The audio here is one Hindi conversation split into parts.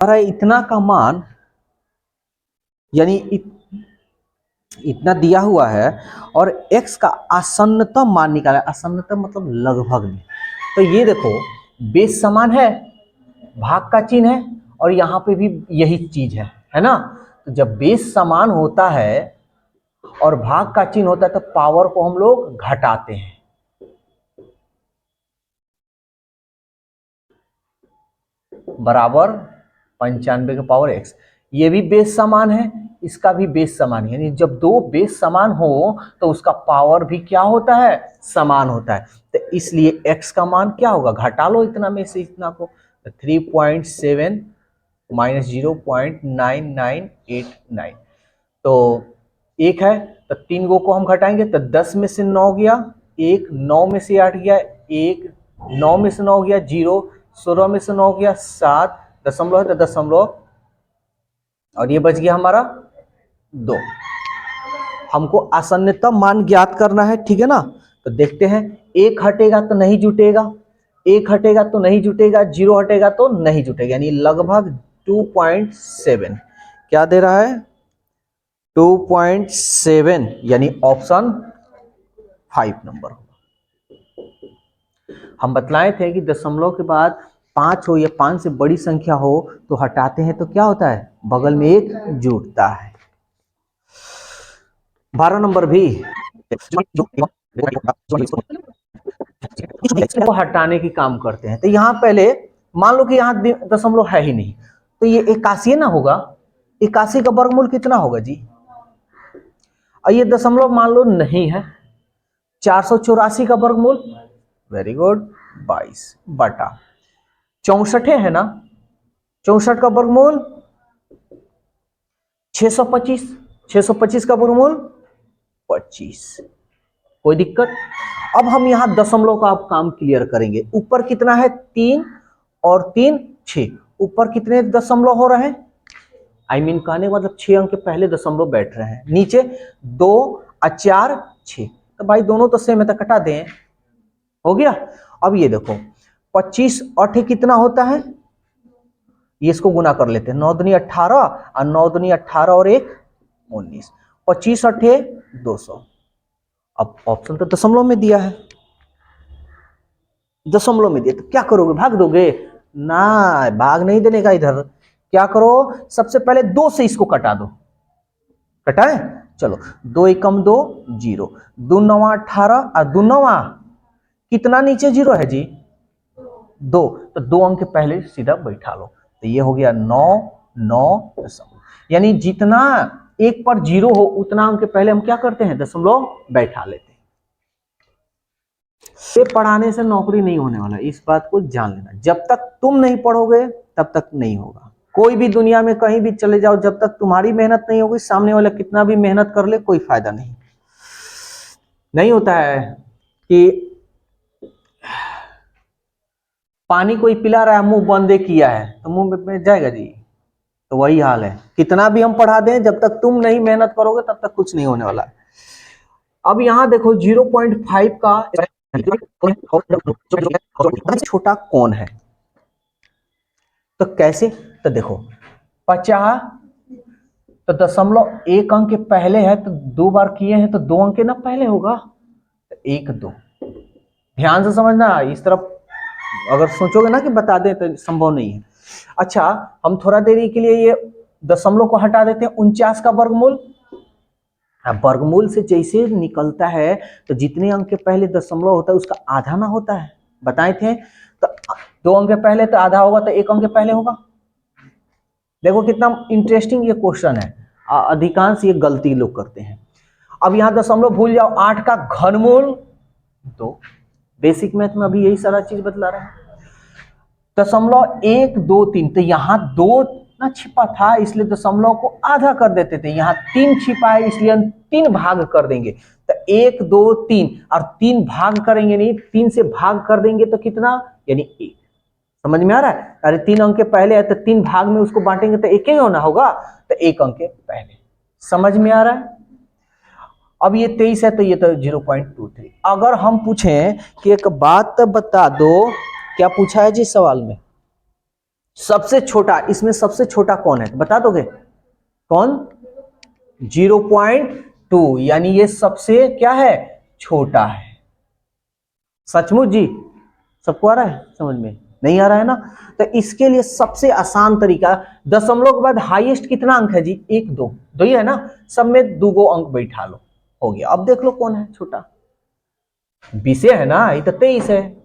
अरे इतना का मान यानी इतना दिया हुआ है और x का आसन्नतम मान निकाला। आसन्नतम मतलब लगभग में। तो ये देखो बेस समान है, भाग का चिन्ह है और यहाँ पे भी यही चीज है ना। तो जब बेस समान होता है और भाग का चिन्ह होता है तो पावर को हम लोग घटाते हैं। बराबर 95 का पावर x। ये भी बेस समान है, इसका भी बेस समान है, यानी जब दो बेस समान हो तो उसका पावर भी क्या होता है, समान होता है। तो इसलिए x का मान क्या होगा, घटा लो इतना में से इतना को। 3.7 माइनस 0.9989। तो एक है तो 3 गो को हम घटाएंगे तो 10 में से 9 गया, एक 9 में से 8 गया, एक 9 में से 9 गया, 0 16 में से 9 गया, 7 दशमलव है तो दशमलव और ये बच गया हमारा 2। हमको आसन्नतम मान ज्ञात करना है, ठीक है ना। तो देखते हैं, एक हटेगा तो नहीं जुटेगा, एक हटेगा तो नहीं जुटेगा, 0 हटेगा तो नहीं जुटेगा, यानी लगभग 2.7 क्या दे रहा है, 2.7 यानी ऑप्शन 5 नंबर होगा। हम बतलाए थे कि दशमलव के बाद 5 हो या 5 से बड़ी संख्या हो तो हटाते हैं तो क्या होता है, बगल में एक जुड़ता है। 12 नंबर भी को हटाने की काम करते हैं। तो यहाँ पहले मान लो कि यहाँ दशमलव है ही नहीं, तो ये 81 ना होगा, 81 का वर्गमूल कितना होगा जी, और ये दशमलव मान लो नहीं है, 484 का वर्गमूल, वेरी गुड, 22 बटा 64 है ना, 64 का वर्गमूल 625, 625 का वर्गमूल 25। कोई दिक्कत। अब हम यहां दशमलव का आप काम क्लियर करेंगे। ऊपर कितना है 3 और 3 6, ऊपर कितने दशमलव हो रहे हैं, आई मीन कहने का मतलब 6 अंक के पहले दशमलव बैठ रहे हैं, नीचे 2 और 4 6, तो भाई दोनों तो सेम है तो कटा दें, हो गया। अब ये देखो 25 8 कितना होता है, ये इसको गुना कर लेते हैं, 9 दूनी 18 और 9 दूनी 18 और 1 19, 25 8 200। अब ऑप्शन तो दशमलव में दिया है, दशमलव में दिया तो क्या करोगे, भाग दोगे ना, भाग नहीं देने का, इधर क्या करो, सबसे पहले 2 से इसको कटा दो, कटाए, चलो 2 एकम 2 0, 2 9 18 और 2 9 कितना नीचे 0 है जी 2, तो 2 अंक के पहले सीधा बैठा लो, तो ये हो गया 9 9 दशमलव, यानी जितना एक पर 0 हो उतना अंक के पहले हम क्या करते हैं, दशमलव बैठा लेते हैं। से पढ़ाने से नौकरी नहीं होने वाला, इस बात को जान लेना, जब तक तुम नहीं पढ़ोगे तब तक नहीं होगा। कोई भी दुनिया में कहीं भी चले जाओ, जब तक तुम्हारी मेहनत नहीं होगी, सामने वाला कितना भी मेहनत कर ले कोई फायदा नहीं। नहीं होता है कि पानी कोई पिला रहा है, मुंह बंदे किया है तो मुंह में जाएगा जी, तो वही हाल है, कितना भी हम पढ़ा दें जब तक तुम नहीं मेहनत करोगे तब तक कुछ नहीं होने वाला है। अब यहां देखो 0.5 का छोटा कौन है, तो कैसे, तो देखो 50 तो दशमलव एक अंक के पहले है तो 2 बार किए हैं तो 2 अंक के ना पहले होगा, तो 1 2, ध्यान से समझना, इस तरफ अगर सोचोगे ना कि बता दें तो संभव नहीं है। अच्छा हम थोड़ा देरी के लिए ये दशमलव को हटा देते हैं, 49 का वर्गमूल, वर्गमूल से जैसे निकलता है तो जितने अंक के पहले दशमलव होता है उसका आधा ना होता है, बताए थे, तो 2 अंक के पहले तो आधा होगा तो 1 अंक के पहले होगा। देखो कितना इंटरेस्टिंग ये क्वेश्चन है, अधिकांश ये गलती लोग करते हैं। अब यहां दशमलव भूल जाओ, 8 का घनमूल 2, बेसिक मैथ में अभी यही सारा चीज बतला रहा है। दशमलव 1 2 3, तो यहाँ 2 ना छिपा था इसलिए दशमलव को आधा कर देते थे, यहाँ 3 छिपा है इसलिए हम 3 भाग कर देंगे, तो 1 2 3 और 3 भाग करेंगे नहीं, 3 से भाग कर देंगे तो कितना, यानी 1। समझ में आ रहा है, अरे 3 अंक के पहले है तो 3 भाग में उसको बांटेंगे तो 1 ही होना होगा, तो 1 अंक के पहले। समझ में आ रहा है। अब ये 23 है तो ये तो 0.23। अगर हम पूछें कि एक बात बता दो, क्या पूछा है जी सवाल में, सबसे छोटा, इसमें सबसे छोटा कौन है बता दोगे? कौन? 0.2, यानी ये सबसे क्या है? छोटा है। सचमुच जी? सबको आ रहा है समझ में? नहीं आ रहा है ना? तो इसके लिए सबसे आसान तरीका, दशमलव के बाद हाईएस्ट कितना अंक है जी? 1 2, दो ही है ना, सब में 2 गो अंक बैठा लो, हो गया। अब देख लो कौन है छोटा। 20 है ना, ये तो 23 है।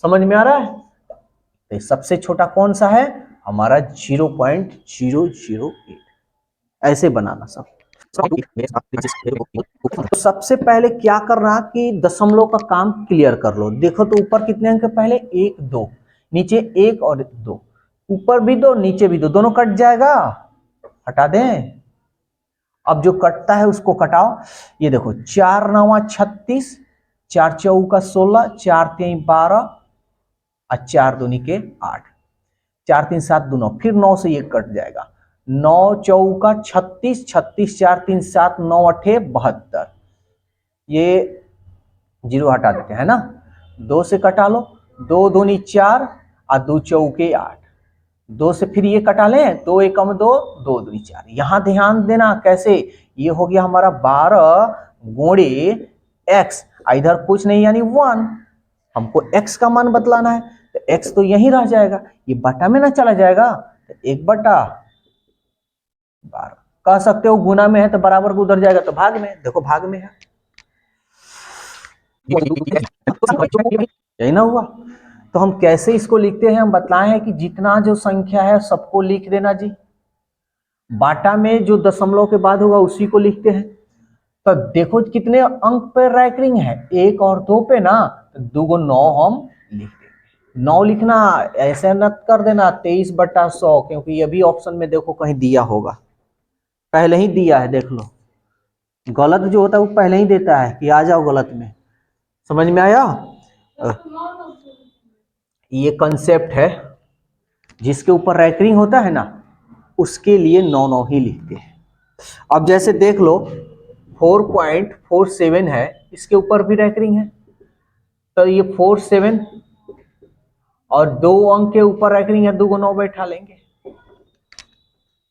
समझ में आ रहा है? तो सबसे छोटा कौन सा है? हमारा 0.008। ऐसे बनाना सब। तो सबसे पहले क्या करना कि दशमलव का काम क्लियर कर लो। देखो तो ऊपर कितने अंक है? पहले 1 2, नीचे 1 और 2, ऊपर भी 2 नीचे भी 2, दोनों कट जाएगा, हटा दें। अब जो कटता है उसको कटाओ। ये देखो 4 9 36, 4 चौका 16, 4 3 12 और 4 दूनी के 8, 4 3 7 2 9, फिर 9 से ये कट जाएगा। 9 चौका 36, 36 4 3 7 9 8 72, ये 0 हटा देते हैं ना, 2 से कटा लो, 2 दूनी 4 और 2 चौके 8, 2 से फिर ये कटा लें, 2 एकम 2, 2 दूनी 4। यहां ध्यान देना कैसे, ये हो गया हमारा 12 गुणे x, इधर कुछ नहीं यानी 1, हमको x का मान बतलाना है, तो x तो यहीं रह जाएगा, ये बटा में ना चला जाएगा, तो 1/12 कह सकते हो। गुना में है तो बराबर को उधर जाएगा, तो भाग में, देखो भाग में है, यही ना हुआ। तो हम कैसे इसको लिखते हैं, हम बतलाए हैं कि जितना जो संख्या है सबको लिख देना जी, बाटा में जो दशमलव के बाद होगा उसी को लिखते हैं। तो देखो कितने अंक पे रैंकिंग है, 1 और 2 पे ना, तो 2 को 9 हम लिख देंगे। 9 लिखना ऐसे न कर देना 23/100, क्योंकि ये भी ऑप्शन में देखो कहीं दिया होगा, पहले ही दिया है, देख लो। गलत जो होता है वो पहले ही देता है कि आ जाओ गलत में। समझ में आया? ये कंसेप्ट है, जिसके ऊपर रैंकिंग होता है ना उसके लिए 9 9 ही लिखते हैं। अब जैसे देख लो 4.47 है, इसके ऊपर भी रैंकिंग है, तो ये 47 और 2 अंक के ऊपर रैंकिंग है, 2 को 9 बैठा लेंगे,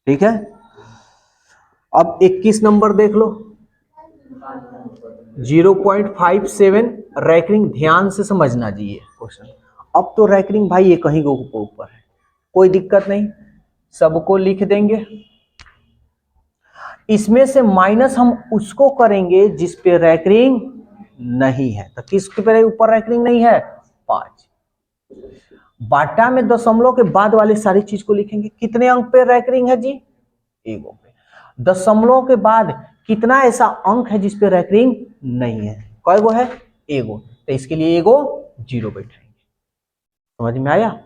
ठीक है। अब 21 नंबर देख लो, 0.57 रैंकिंग, ध्यान से समझना जी ये क्वेश्चन। अब तो रैंकिंग भाई ये कहीं को ऊपर है, कोई दिक्कत नहीं, सबको लिख देंगे। इसमें से माइनस हम उसको करेंगे जिस पे रैंकिंग नहीं है, तो किस पे ऊपर रैंकिंग नहीं है? 5। बाटा में दशमलव के बाद वाली सारी चीज को लिखेंगे, कितने अंक पे रैंकिंग है जी? 1 पे। दशमलव के बाद कितना ऐसा अंक है जिस पे रैंकिंग नहीं है? कई गो है? 1 गो, तो इसके लिए 1 गो 0 बैठाएंगे। समझ में आया?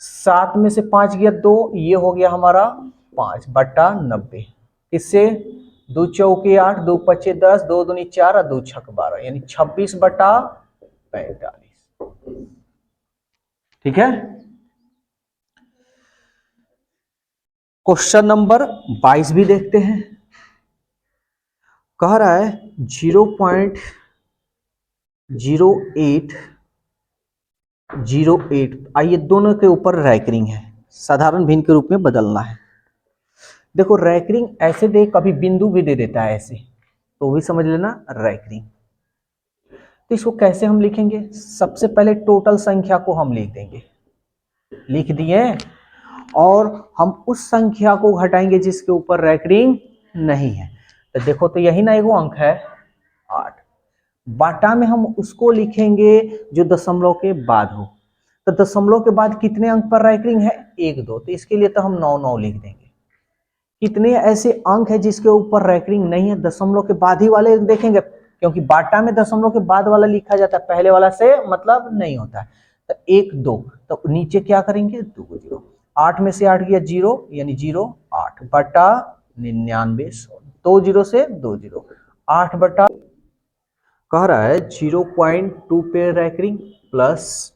7 में से 5 गया 2, ये हो गया हमारा 5/90, इससे 2 चौके 8, 2 पचे 10, 2 दूनी 4 और 2 छक 12, यानी 26/45। ठीक है। क्वेश्चन नंबर 22 भी देखते हैं। कह रहा है 0.0808, आइए दोनों के ऊपर रैंकिंग है, साधारण भिन्न के रूप में बदलना है। देखो रैंकिंग ऐसे दे, कभी बिंदु भी दे देता है ऐसे, तो भी समझ लेना रैंकिंग। तो इसको कैसे हम लिखेंगे? सबसे पहले टोटल संख्या को हम लिख देंगे, लिख दिए, और हम उस संख्या को घटाएंगे जिसके ऊपर रैंकिंग नहीं है। तो देखो तो यही ना एगो अंक है 8, बाटा में हम उसको लिखेंगे जो दशमलव के बाद हो, तो दशमलव के बाद कितने अंक पर रैंकिंग है? 1 2, तो इसके लिए तो हम 9 9 लिख देंगे। कितने ऐसे अंक है जिसके ऊपर रैंकिंग नहीं है? दशमलव के बाद ही वाले देखेंगे, क्योंकि बाटा में दशमलव के बाद वाला लिखा जाता है, पहले वाला से मतलब नहीं होता है। तो 1 2, तो नीचे क्या करेंगे? 2 0, 8 में से 8 गया 0, यानी 0 8/99, 2 0 से 2 0, 8 बटा, कह रहा है 0.2 पे रैंकिंग प्लस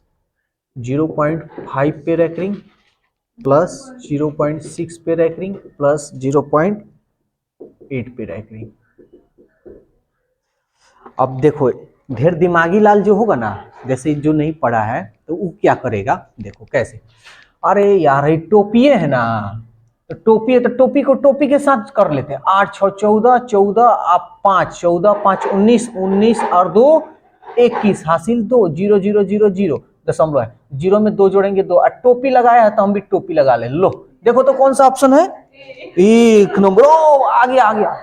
0.5 पे रैंकिंग प्लस 0.6 पे रैंकिंग प्लस 0.8 पे रैंकिंग। अब देखो ढेर दिमागी लाल जो होगा ना, जैसे जो नहीं पढ़ा है तो वो क्या करेगा, देखो कैसे। अरे यार ये टोपिए है ना, तो टोपी है तो टोपी को टोपी के साथ कर लेते हैं। 8 6 14, 14 आप 5, 14 5 19, 19 और 2 21, हासिल 2, 0 0 0 0 दशमलव है, 0 में 2 जोड़ेंगे 2, और टोपी लगाया है तो हम भी टोपी लगा ले। लो देखो तो कौन सा ऑप्शन है, 1 नंबर। ओ आ गया आ गया,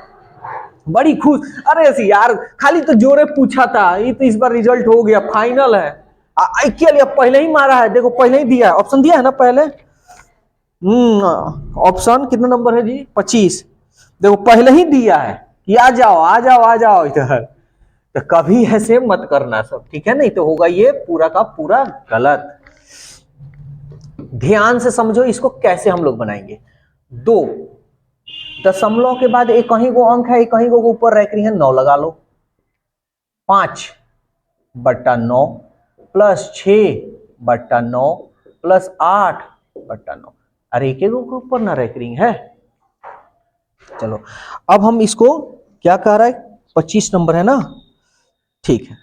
बड़ी खुश। अरे ऐसी यार खाली तो जोरे पूछा था, ये तो इस बार रिजल्ट हो गया, फाइनल है। के लिए पहले ही मारा है, देखो पहले ही दिया है, ऑप्शन दिया है ना पहले। ऑप्शन कितना नंबर है जी, 25। देखो पहले ही दिया है कि आ जाओ आ जाओ आ जाओ इधर। तो कभी ऐसे मत करना सब, ठीक है, नहीं तो होगा ये पूरा का पूरा गलत। ध्यान से समझो इसको कैसे हम लोग बनाएंगे। 2 दशमलव के बाद एक कहीं को अंक है, एक कहीं को ऊपर रह रही है, 9 लगा लो। 5/9 प्लस 6/9 प्लस 8/9। अरे एक एक को ऊपर ना रह रही है। चलो अब हम इसको क्या कह रहा है, 25 नंबर है ना, ठीक है।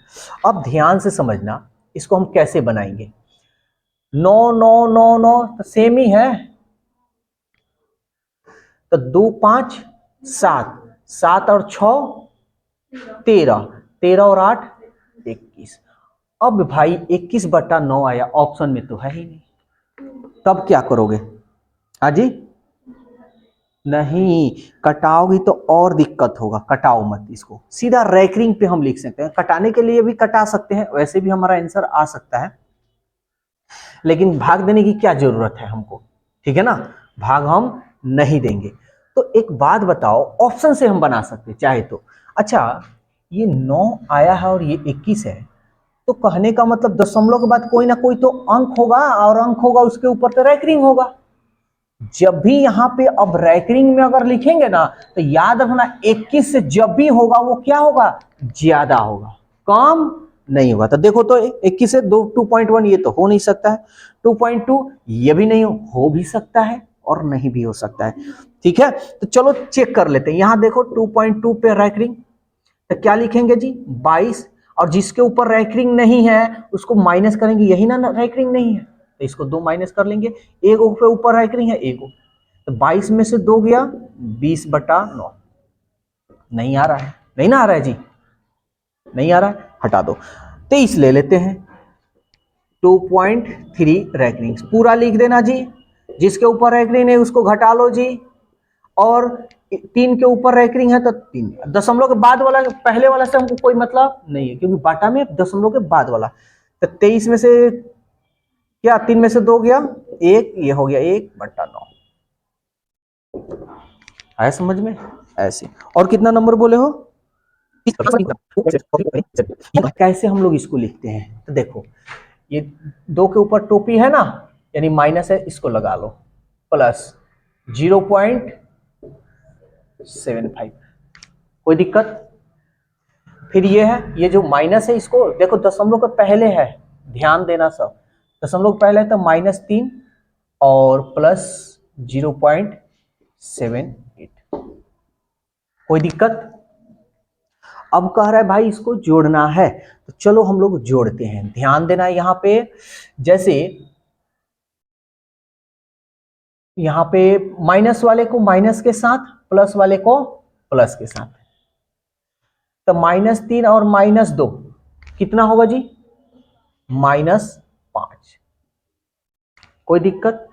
अब ध्यान से समझना इसको हम कैसे बनाएंगे। 9 9 9 9 तो सेम ही है, तो 2 5 7, 7 और 6 13, 13 और 8 21। अब भाई 21/9 आया, ऑप्शन में तो है ही नहीं, तब क्या करोगे हाजी, नहीं कटाओगी तो और दिक्कत होगा, कटाओ मत इसको, सीधा रैकरिंग पे हम लिख सकते हैं। कटाने के लिए भी कटा सकते हैं, वैसे भी हमारा आंसर आ सकता है, लेकिन भाग देने की क्या जरूरत है हमको, ठीक है ना, भाग हम नहीं देंगे। तो एक बात बताओ, ऑप्शन से हम बना सकते चाहे तो। अच्छा ये 9 आया है और ये 21 है, तो कहने का मतलब दशमलव के बाद कोई ना कोई तो अंक होगा, और अंक होगा उसके ऊपर तो रैकरिंग होगा। जब भी यहां पे अब रैकरिंग में अगर लिखेंगे ना, तो याद रखना 21 से जब भी होगा वो क्या होगा, ज्यादा होगा, कम नहीं होगा। तो देखो तो 21 से 2.1 ये तो हो नहीं सकता है, 2.2 ये भी नहीं हो भी सकता है और नहीं भी हो सकता है, ठीक है। तो चलो चेक कर लेते हैं, यहां देखो 2.2 पे रैकरिंग, तो क्या लिखेंगे जी 22, और जिसके ऊपर रैकरिंग नहीं है उसको माइनस करेंगे, यही ना रैकरिंग नहीं है, तो इसको 2 माइनस कर लेंगे। एक पे ऊपर रैकरिंग है, एक, तो 22 में से 2 गया 20/9। नहीं आ रहा है, नहीं ना आ रहा है जी, नहीं आ रहा है, हटा दो। 23 ले लेते हैं, 2.3 रैकरिंग पूरा लिख देना जी, जिसके ऊपर रैकरिंग है उसको घटा लो जी, और 3 के ऊपर रैकरिंग है तो 3, दशमलव के बाद वाला पहले वाला से हमको कोई मतलब नहीं है, क्योंकि बाटा में दशमलव के बाद वाला। तो 23 में से क्या 3 में से 2 गया 1, ये हो गया 1/9। आया समझ में ऐसे। और कितना नंबर बोले हो, कैसे हम लोग इसको लिखते हैं, तो देखो ये 2 के ऊपर टोपी है ना, यानी माइनस है, इसको लगा लो, प्लस 0.75, कोई दिक्कत। फिर ये है, ये जो माइनस है इसको देखो दशमलव के पहले है, ध्यान देना सब, दशमलव पहले है तो -3 और प्लस 0.78, कोई दिक्कत। अब कह रहा है भाई इसको जोड़ना है, तो चलो हम लोग जोड़ते हैं। ध्यान देना यहां पे, जैसे यहां पे माइनस वाले को माइनस के साथ, प्लस वाले को प्लस के साथ, तो -3 और -2 कितना होगा जी, -5, कोई दिक्कत,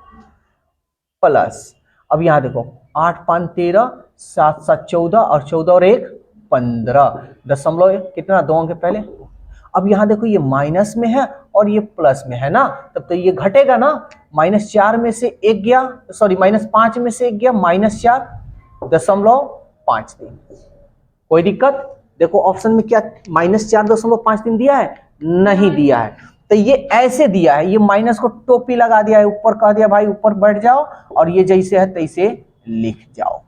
प्लस। अब यहां देखो 8 5 13, 7 7 14 और 14 और 1 15, दशमलव कितना 2 अंक पहले। अब यहां देखो ये माइनस में है और ये प्लस में है ना, तब तो ये घटेगा ना, -4 में से 1 गया, सॉरी -5 में से 1 गया, -4.53, कोई दिक्कत। देखो ऑप्शन में क्या -4.53 दिया है, नहीं दिया है, तो ये ऐसे दिया है, ये माइनस को टोपी लगा दिया है, ऊपर कह दिया भाई ऊपर बैठ जाओ और ये जैसे है तैसे लिख जाओ।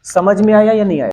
समझ में आया या नहीं आया।